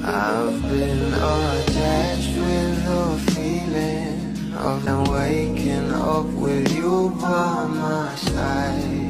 I've been attached with the feeling of them waking up with you by my side.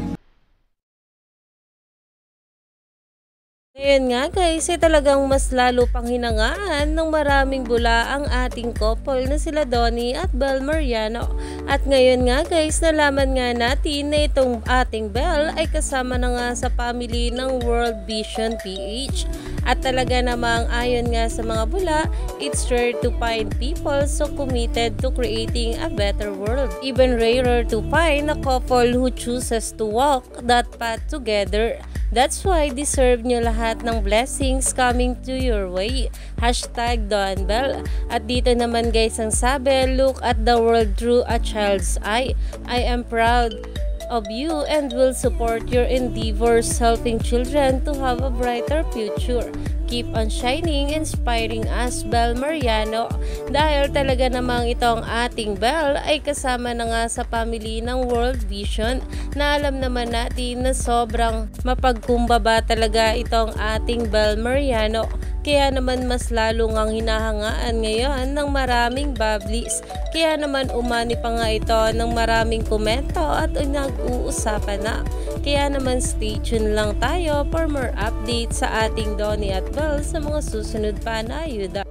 Ngayon nga guys, ay talagang mas lalo pang hinangaan ng maraming bula ang ating couple na sila Donnie at Bel Mariano. At ngayon nga guys, nalaman nga natin na itong ating Bel ay kasama na nga sa family ng World Vision PH. At talaga namang ayon nga sa mga bula, it's rare to find people so committed to creating a better world. Even rarer to find a couple who chooses to walk that path together. That's why deserve nyo lahat ng blessings coming to your way. Hashtag Don Bel. At dito naman guys ang sabi, look at the world through a child's eye. I am proud of you and will support your endeavors helping children to have a brighter future. Keep on shining, inspiring us, Bel Mariano. Dahil talaga namang itong ating Bel ay kasama na nga sa family ng World Vision na alam naman natin na sobrang mapagkumbaba talaga itong ating Bel Mariano. Kaya naman mas lalo ngang hinahangaan ngayon ng maraming bablis. Kaya naman umani pa nga ito ng maraming komento at nag-uusapan na. Kaya naman stay tuned lang tayo for more updates sa ating Donnie at Bel sa mga susunod pa na ayuda.